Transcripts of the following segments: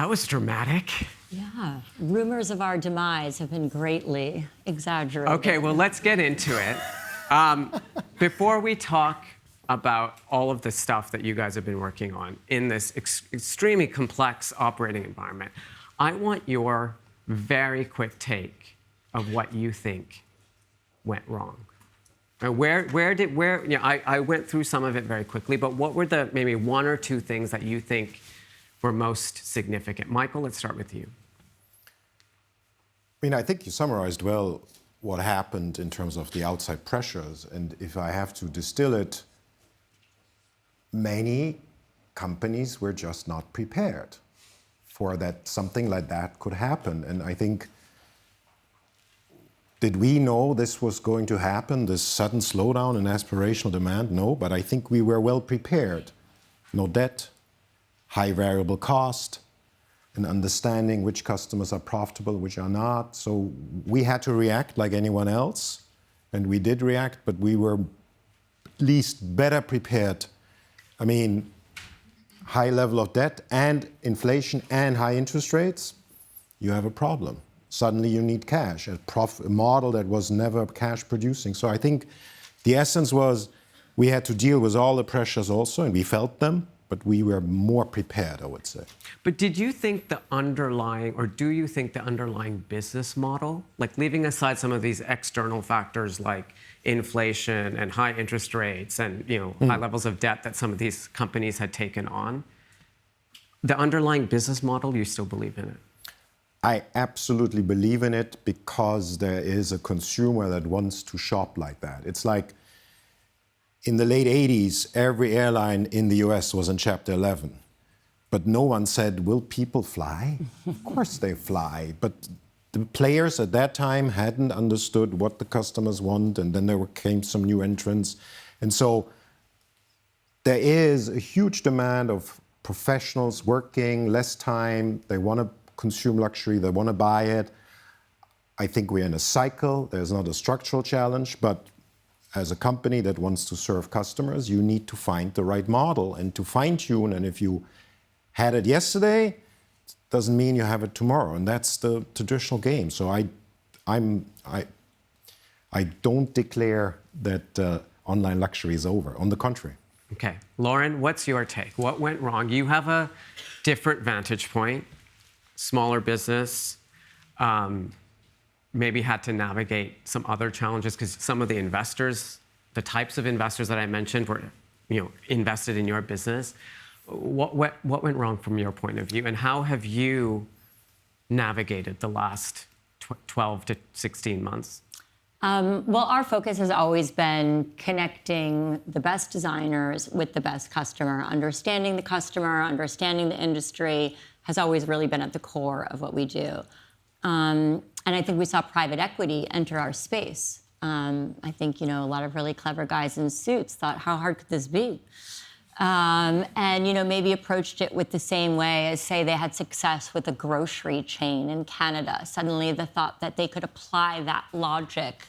that was dramatic. Yeah, rumors of our demise have been greatly exaggerated. Okay, well, let's get into it. Before we talk about all of the stuff that you guys have been working on in this extremely complex operating environment, I want your very quick take of what you think went wrong. I went through some of it very quickly, but what were the maybe one or two things that you think were most significant? Michael, let's start with you. I think you summarized well what happened in terms of the outside pressures. And if I have to distill it, many companies were just not prepared for that something like that could happen. And I think, did we know this was going to happen, this sudden slowdown in aspirational demand? No, but I think we were well prepared. No debt, high variable cost, and understanding which customers are profitable, which are not. So we had to react like anyone else, and we did react, but we were at least better prepared. High level of debt and inflation and high interest rates, you have a problem. Suddenly you need cash, a model that was never cash producing. So I think the essence was we had to deal with all the pressures also, and we felt them, but we were more prepared, I would say. But did you think the underlying, or do you think the underlying business model, like leaving aside some of these external factors like inflation and high interest rates and high levels of debt that some of these companies had taken on, the underlying business model, you still believe in it? I absolutely believe in it because there is a consumer that wants to shop like that. It's like in the late 80s, every airline in the US was in Chapter 11. But no one said, will people fly? Of course they fly. But the players at that time hadn't understood what the customers want, and then there came some new entrants. And so there is a huge demand of professionals working less time. They want to consume luxury, they want to buy it. I think we're in a cycle. There's not a structural challenge, but as a company that wants to serve customers, you need to find the right model and to fine-tune. And if you had it yesterday, doesn't mean you have it tomorrow. And that's the traditional game. So I don't declare that online luxury is over. On the contrary. Okay. Lauren, what's your take? What went wrong? You have a different vantage point, smaller business, maybe had to navigate some other challenges because some of the investors, the types of investors that I mentioned were, invested in your business. What went wrong from your point of view, and how have you navigated the last 12 to 16 months? Well, our focus has always been connecting the best designers with the best customer. Understanding the customer, understanding the industry has always really been at the core of what we do. And I think we saw private equity enter our space. I think, a lot of really clever guys in suits thought, how hard could this be? And, maybe approached it with the same way as, say, they had success with a grocery chain in Canada. Suddenly, the thought that they could apply that logic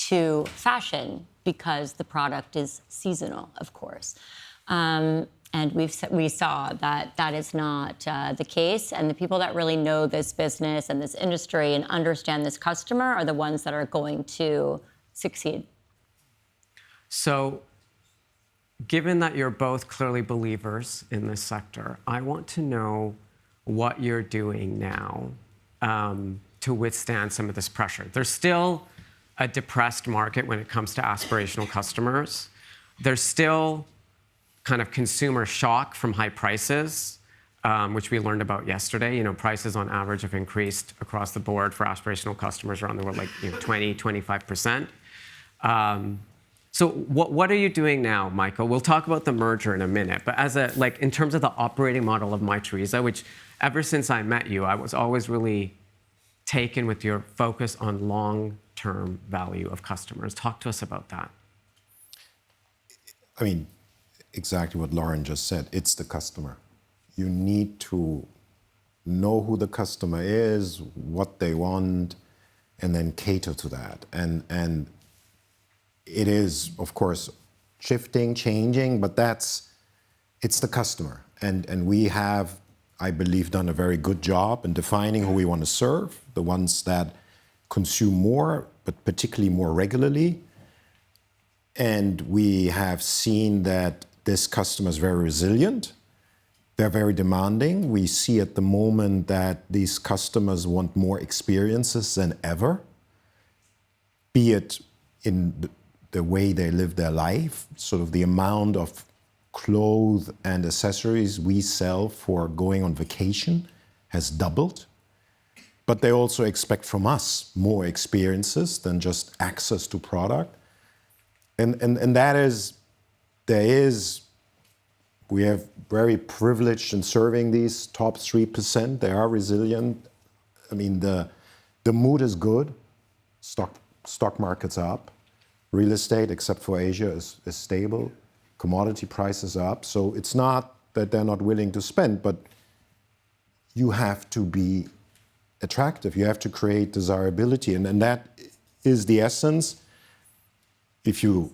to fashion because the product is seasonal, of course. And we saw that that is not the case. And the people that really know this business and this industry and understand this customer are the ones that are going to succeed. So, given that you're both clearly believers in this sector, I want to know what you're doing now to withstand some of this pressure. There's still a depressed market when it comes to aspirational customers. There's still kind of consumer shock from high prices, which we learned about yesterday. Prices on average have increased across the board for aspirational customers around the world, like 20, 25%. So what are you doing now, Michael? We'll talk about the merger in a minute, but in terms of the operating model of Mytheresa, which ever since I met you, I was always really taken with your focus on long-term value of customers. Talk to us about that. Exactly what Lauren just said. It's the customer. You need to know who the customer is, what they want, and then cater to that. And it is, of course, shifting, changing, but it's the customer. And we have I believe, done a very good job in defining who we want to serve, the ones that consume more, but particularly more regularly. And we have seen that this customer is very resilient. They're very demanding. We see at the moment that these customers want more experiences than ever, be it in the way they live their life, sort of the amount of clothes and accessories we sell for going on vacation has doubled. But they also expect from us more experiences than just access to product. And that is, we have very privileged in serving these top 3%. They are resilient. I mean, the mood is good. Stock market's up. Real estate, except for Asia, is stable. Commodity prices are up. So it's not that they're not willing to spend, but you have to be attractive. You have to create desirability. And that is the essence. If you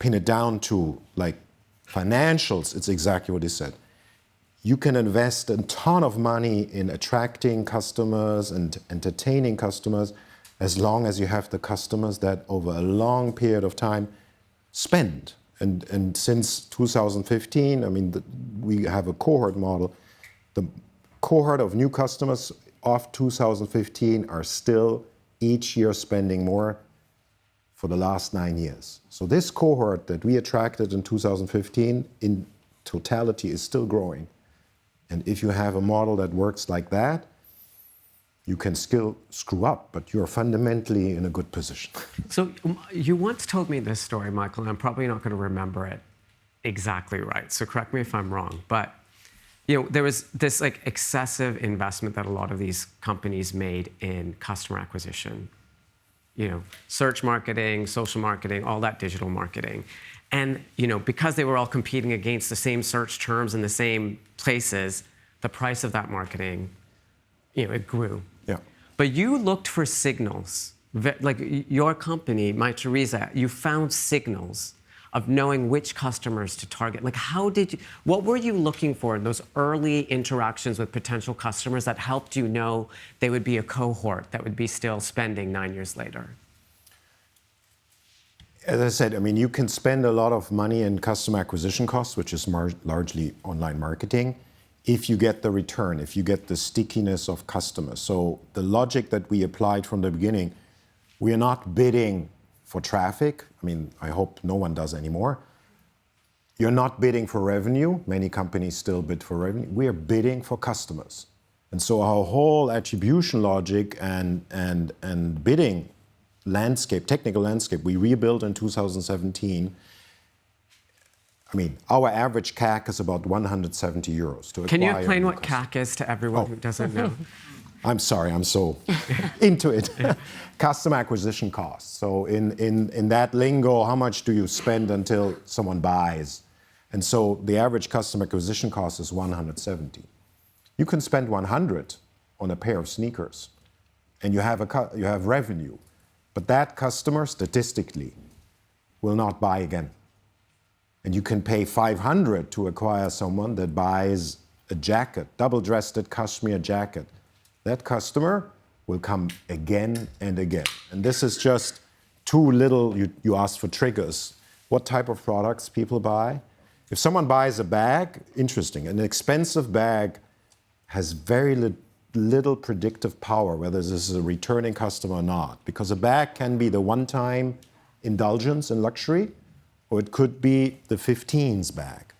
pin it down to like financials, it's exactly what he said. You can invest a ton of money in attracting customers and entertaining customers as long as you have the customers that over a long period of time spend. And since 2015, I mean, we have a cohort model. The cohort of new customers of 2015 are still each year spending more for the last 9 years. So this cohort that we attracted in 2015 in totality is still growing. And if you have a model that works like that, you can still screw up, but you're fundamentally in a good position. So you once told me this story, Michael, and I'm probably not going to remember it exactly right. So correct me if I'm wrong. But there was this like excessive investment that a lot of these companies made in customer acquisition. Search marketing, social marketing, all that digital marketing. And because they were all competing against the same search terms in the same places, the price of that marketing, it grew. Yeah. But you looked for signals. Like your company, Mytheresa, you found signals of knowing which customers to target. Like what were you looking for in those early interactions with potential customers that helped you know they would be a cohort that would be still spending 9 years later? As I said, I mean, you can spend a lot of money in customer acquisition costs, which is largely online marketing, if you get the return, if you get the stickiness of customers. So the logic that we applied from the beginning, we are not bidding for traffic. I mean, I hope no one does anymore. You're not bidding for revenue. Many companies still bid for revenue. We are bidding for customers. And so our whole attribution logic and bidding landscape, technical landscape, we rebuilt in 2017. I mean, our average CAC is about 170 euros to acquire. Can you explain what CAC is to everyone who doesn't know? I'm sorry, I'm so into it. Customer acquisition costs. So in that lingo, how much do you spend until someone buys? And so the average customer acquisition cost is 170. You can spend 100 on a pair of sneakers, and you have revenue. But that customer, statistically, will not buy again. And you can pay 500 to acquire someone that buys a jacket, double-breasted cashmere jacket. That customer will come again and again. And this is just too little. You asked for triggers. What type of products people buy? If someone buys a bag, interesting. An expensive bag has very little predictive power, whether this is a returning customer or not. Because a bag can be the one-time indulgence in luxury, or it could be the 15s bag.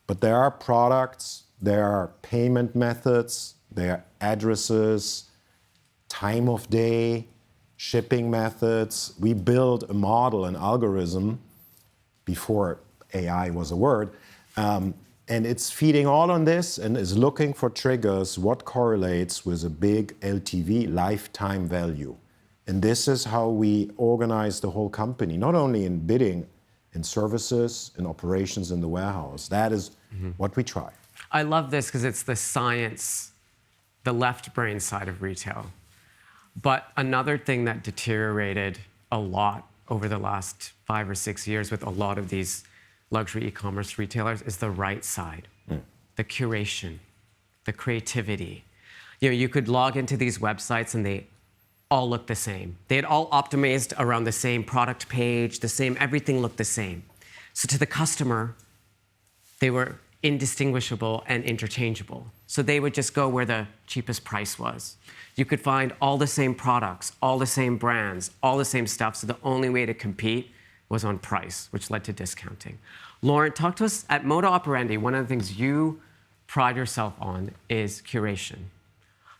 But there are products, there are payment methods, there are addresses, time of day, shipping methods. We built a model, an algorithm, before AI was a word, and it's feeding all on this and is looking for triggers, what correlates with a big LTV, lifetime value. And this is how we organize the whole company, not only in bidding, in services, in operations in the warehouse. That is what we try. I love this because it's the science, the left brain side of retail. But another thing that deteriorated a lot over the last 5 or 6 years with a lot of these luxury e-commerce retailers is the right side, the curation. the creativity. You could log into these websites and they all look the same. They had all optimized around the same product page, everything looked the same. So to the customer, they were indistinguishable and interchangeable. So they would just go where the cheapest price was. You could find all the same products, all the same brands, all the same stuff. So the only way to compete was on price, which led to discounting. Lauren, talk to us. At Moda Operandi, one of the things you pride yourself on is curation.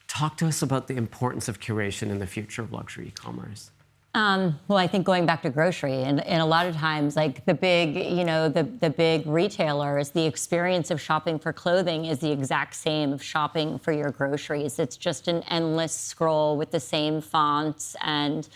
Talk to us about the importance of curation in the future of luxury e-commerce. Well, I think going back to grocery, and a lot of times, like the big, the big retailers, the experience of shopping for clothing is the exact same of shopping for your groceries. It's just an endless scroll with the same fonts, and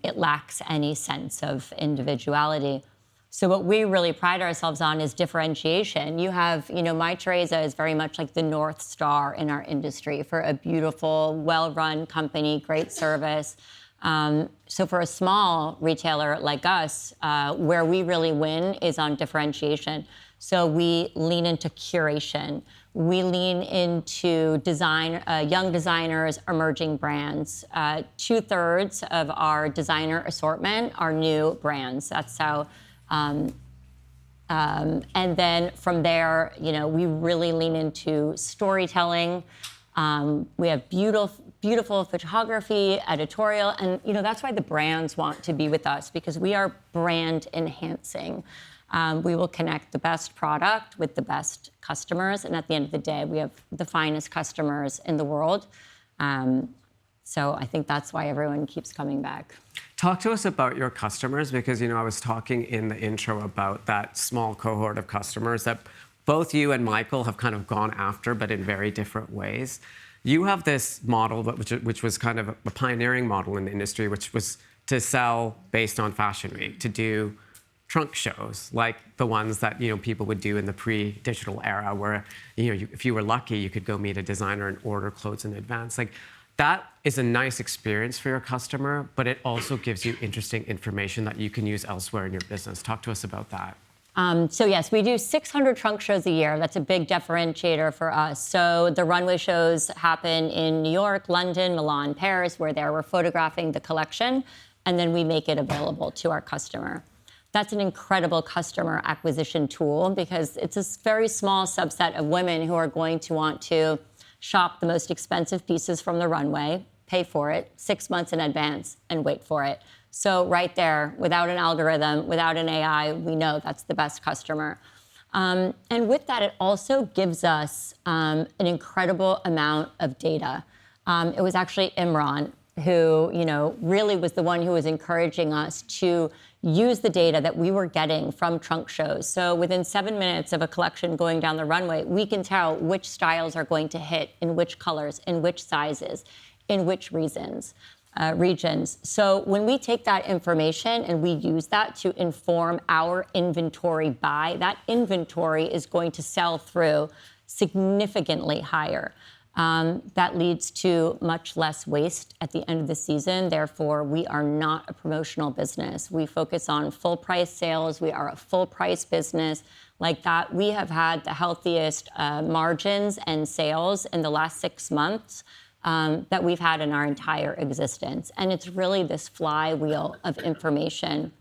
it lacks any sense of individuality. So what we really pride ourselves on is differentiation. You have, Mytheresa is very much like the North Star in our industry for a beautiful, well-run company, great service. So for a small retailer like us, where we really win is on differentiation. So we lean into curation. We lean into design, young designers, emerging brands. 2/3 of our designer assortment are new brands. That's how. And then from there, we really lean into storytelling. We have beautiful photography, editorial, and that's why the brands want to be with us, because we are brand enhancing. We will connect the best product with the best customers, and at the end of the day, we have the finest customers in the world. So I think that's why everyone keeps coming back. Talk to us about your customers, because I was talking in the intro about that small cohort of customers that both you and Michael have kind of gone after, but in very different ways. You have this model, which was kind of a pioneering model in the industry, which was to sell based on Fashion Week, to do trunk shows like the ones that people would do in the pre-digital era, where if you were lucky, you could go meet a designer and order clothes in advance. Like, that is a nice experience for your customer, but it also gives you interesting information that you can use elsewhere in your business. Talk to us about that. So yes, we do 600 trunk shows a year. That's a big differentiator for us. So the runway shows happen in New York, London, Milan, Paris, where we're photographing the collection, and then we make it available to our customer. That's an incredible customer acquisition tool, because it's a very small subset of women who are going to want to shop the most expensive pieces from the runway, pay for it 6 months in advance, and wait for it. So right there, without an algorithm, without an AI, we know that's the best customer. And with that, it also gives us an incredible amount of data. It was actually Imran who, really was the one who was encouraging us to use the data that we were getting from trunk shows. So within 7 minutes of a collection going down the runway, we can tell which styles are going to hit in which colors, in which sizes, in which regions. So when we take that information and we use that to inform our inventory buy, that inventory is going to sell through significantly higher. That leads to much less waste at the end of the season. Therefore, we are not a promotional business. We focus on full price sales. We are a full price business. Like that, we have had the healthiest margins and sales in the last 6 months that we've had in our entire existence. And it's really this flywheel of information.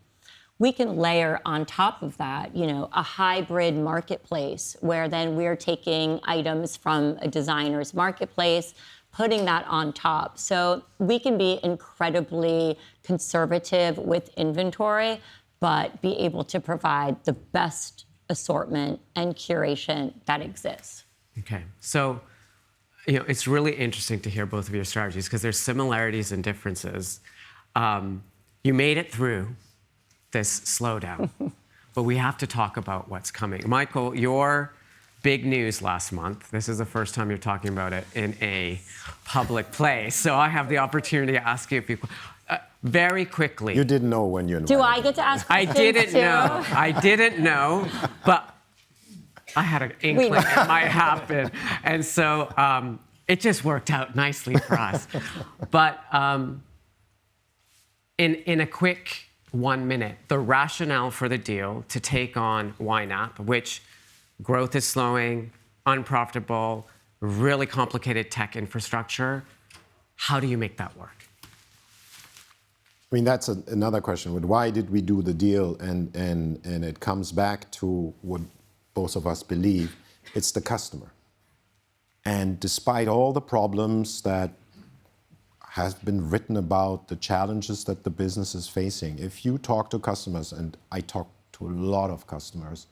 We can layer on top of that, a hybrid marketplace, where then we're taking items from a designer's marketplace, putting that on top. So we can be incredibly conservative with inventory, but be able to provide the best assortment and curation that exists. Okay, so it's really interesting to hear both of your strategies, because there's similarities and differences. You made it through this slowdown, but we have to talk about what's coming. Michael, your big news last month, this is the first time you're talking about it in a public place, so I have the opportunity to ask you a few very quickly. You didn't know when you invited Do I get to ask questions I didn't know, but I had an inkling it might happen. And so it just worked out nicely for us. But in a quick 1 minute, the rationale for the deal to take on YNAP, which growth is slowing, unprofitable, really complicated tech infrastructure. How do you make that work? I mean, that's another question. Why did we do the deal? And it comes back to what both of us believe. It's the customer. And despite all the problems that has been written about, the challenges that the business is facing, if you talk to customers, and I talk to a lot of customers,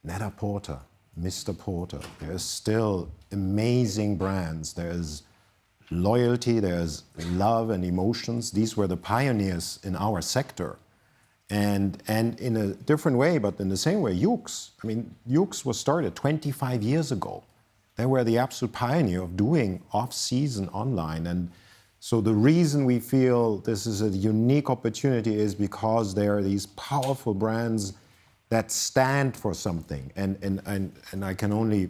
Net-a-Porter, Mr. Porter, there's still amazing brands. There's loyalty, there's love and emotions. These were the pioneers in our sector. And in a different way, but in the same way, Yoox. I mean, Yoox was started 25 years ago. They were the absolute pioneer of doing off-season online. And so the reason we feel this is a unique opportunity is because there are these powerful brands that stand for something. And I can only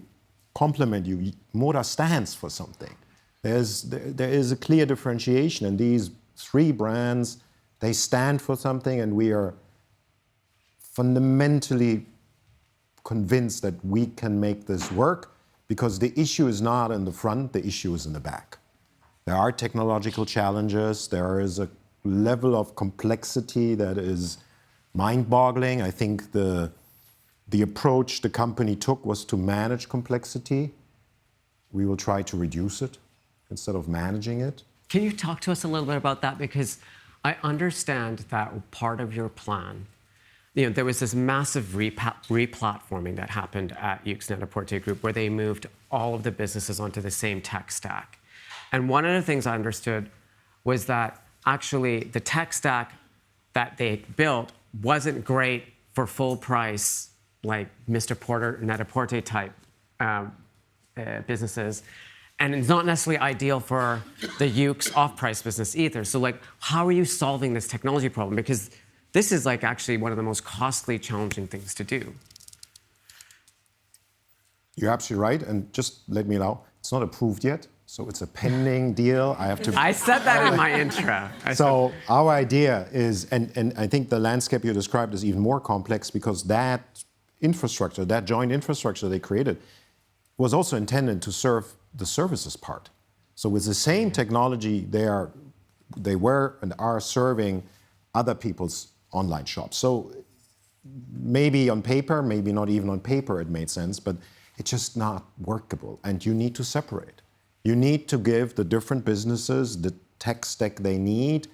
compliment you. Moda stands for something. There is a clear differentiation. And these three brands, they stand for something, and we are fundamentally convinced that we can make this work, because the issue is not in the front, the issue is in the back. There are technological challenges. There is a level of complexity that is mind-boggling. I think the approach the company took was to manage complexity. We will try to reduce it instead of managing it. Can you talk to us a little bit about that? Because I understand that part of your plan, there was this massive replatforming that happened at Yoox Net-a-Porter Group, where they moved all of the businesses onto the same tech stack. And one of the things I understood was that actually the tech stack that they built wasn't great for full price, like Mr. Porter, Net-a-Porter type businesses. And it's not necessarily ideal for the Yoox off-price business either. So how are you solving this technology problem? Because this is actually one of the most costly, challenging things to do. You're absolutely right. And just let me know, it's not approved yet. So it's a pending deal. I said that in my intro. So our idea is, and I think the landscape you described is even more complex, because that infrastructure, that joint infrastructure they created, was also intended to serve the services part. So with the same technology, they were and are serving other people's online shops. So maybe on paper, maybe not even on paper, it made sense, but it's just not workable. And you need to separate. You need to give the different businesses the tech stack they need,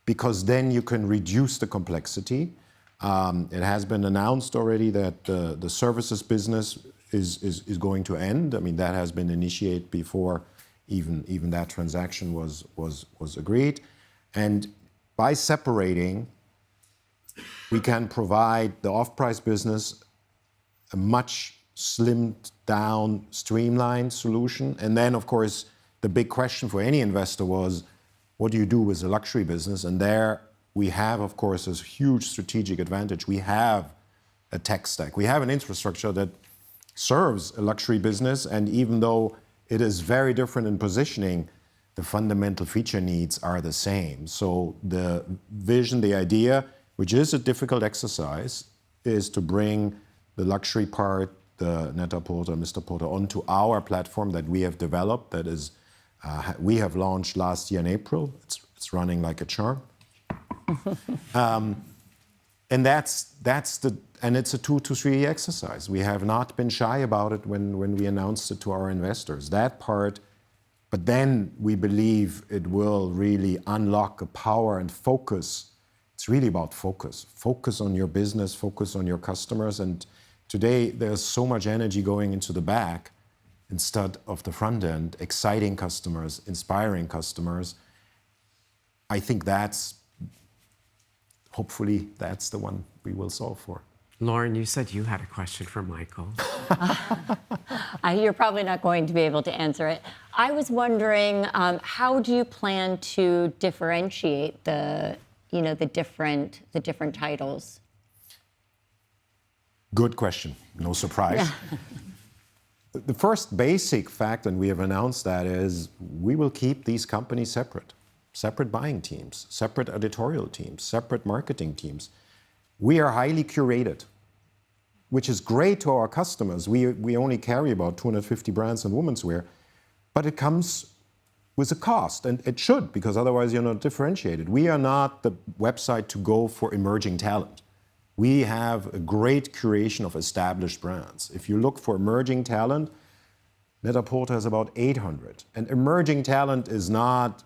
because then you can reduce the complexity. It has been announced already that the services business is going to end. I mean, that has been initiated before even that transaction was agreed. And by separating, we can provide the off-price business a much slimmed down, streamlined solution. And then, of course, the big question for any investor was, what do you do with the luxury business? And there we have, of course, a huge strategic advantage. We have a tech stack. We have an infrastructure that serves a luxury business. And even though it is very different in positioning, the fundamental feature needs are the same. So the vision, the idea, which is a difficult exercise, is to bring the luxury part, the Net-a-Porter, Mr. Porter, onto our platform that we have developed. That is, we have launched last year in April. It's running like a charm. And it's a 2 to 3 year exercise. We have not been shy about it when we announced it to our investors. That part, but then we believe it will really unlock a power and focus. It's really about focus. Focus on your business, focus on your customers. And today, there's so much energy going into the back instead of the front end, exciting customers, inspiring customers. I think hopefully, that's the one we will solve for. Lauren, you said you had a question for Michael. You're probably not going to be able to answer it. I was wondering, how do you plan to differentiate the different titles? Good question. No surprise. Yeah. The first basic fact, and we have announced that, is we will keep these companies separate. Separate buying teams, separate editorial teams, separate marketing teams. We are highly curated. which is great to our customers. We only carry about 250 brands in women's wear, but it comes with a cost, and it should, because otherwise you're not differentiated. We are not the website to go for emerging talent. We have a great curation of established brands. If you look for emerging talent, Net-a-Porter has about 800. And emerging talent is not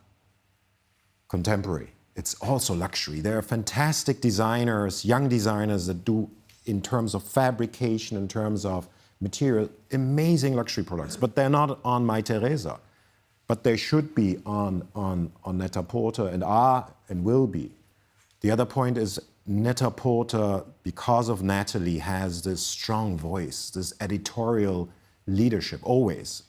contemporary. It's also luxury. There are fantastic designers, young designers that do, in terms of fabrication, in terms of material, amazing luxury products. But they're not on Mytheresa. But they should be on Net-a-Porter, and are and will be. The other point is Net-a-Porter, because of Natalie, has this strong voice, this editorial leadership, always.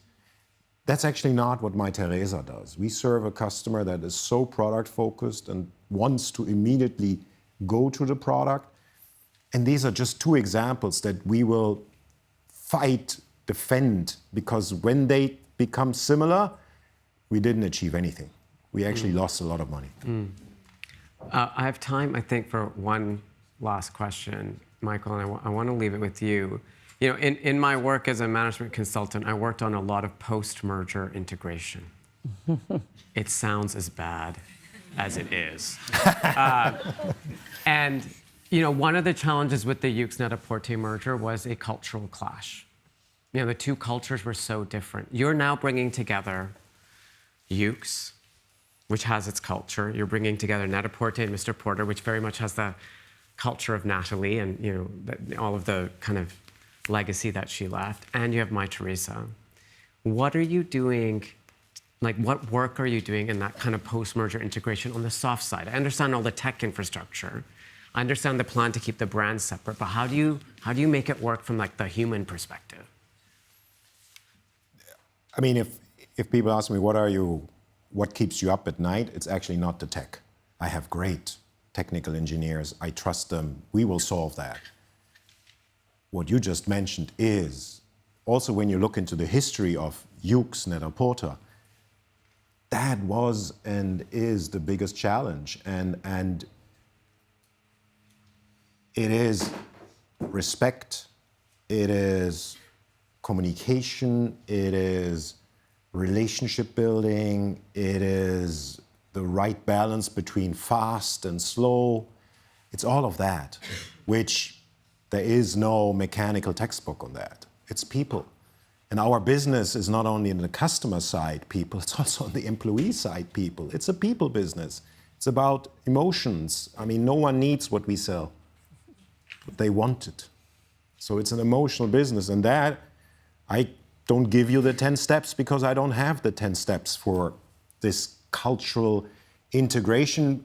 That's actually not what Mytheresa does. We serve a customer that is so product-focused and wants to immediately go to the product. And these are just two examples that we will fight, defend, because when they become similar, we didn't achieve anything. We actually lost a lot of money. I have time, I think, for one last question, Michael, and I want to leave it with you. You know, in my work as a management consultant, I worked on a lot of post-merger integration. It sounds as bad as it is. And you know, one of the challenges with the Yoox Net-a-Porter merger was a cultural clash. You know, the two cultures were so different. You're now bringing together Yoox, which has its culture. You're bringing together Net-a-Porter and Mr. Porter, which very much has the culture of Natalie and, you know, all of the kind of legacy that she left. And you have Mytheresa. What are you doing? Like, what work are you doing in that kind of post-merger integration on the soft side? I understand all the tech infrastructure. I understand the plan to keep the brands separate, but how do you make it work from like the human perspective? I mean, if people ask me, what keeps you up at night? It's actually not the tech. I have great technical engineers. I trust them. We will solve that. What you just mentioned is, also when you look into the history of Yoox Net-a-Porter, that was and is the biggest challenge. And it is respect, it is communication, it is relationship building, it is the right balance between fast and slow. It's all of that, which there is no mechanical textbook on that. It's people. And our business is not only in the customer side people, it's also on the employee side people. It's a people business. It's about emotions. I mean, no one needs what we sell, but they want it. So it's an emotional business. And that, I don't give you the 10 steps because I don't have the 10 steps for this cultural integration,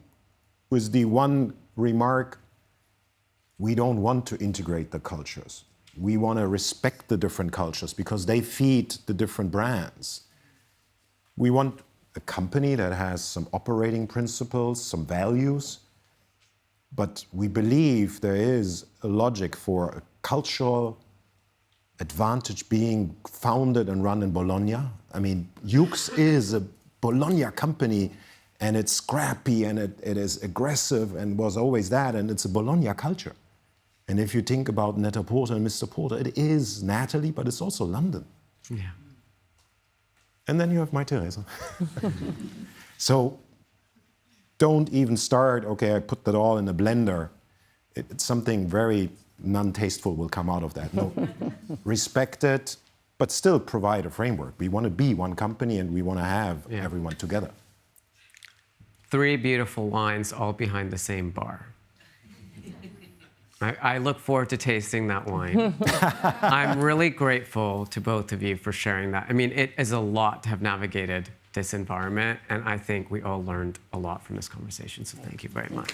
with the one remark: we don't want to integrate the cultures. We want to respect the different cultures because they feed the different brands. We want a company that has some operating principles, some values, but we believe there is a logic for a cultural advantage being founded and run in Bologna. I mean, Yoox is a Bologna company, and it's scrappy, and it is aggressive, and was always that, and it's a Bologna culture. And if you think about Net-a-Porter and Mr. Porter, it is Natalie, but it's also London. Yeah. And then you have Mytheresa. So don't even start, okay, I put that all in a blender. It's something very non-tasteful will come out of that. No, respect it, but still provide a framework. We want to be one company, and we want to have everyone together. 3 beautiful wines, all behind the same bar. I look forward to tasting that wine. I'm really grateful to both of you for sharing that. I mean, it is a lot to have navigated this environment, and I think we all learned a lot from this conversation, so thank you very much.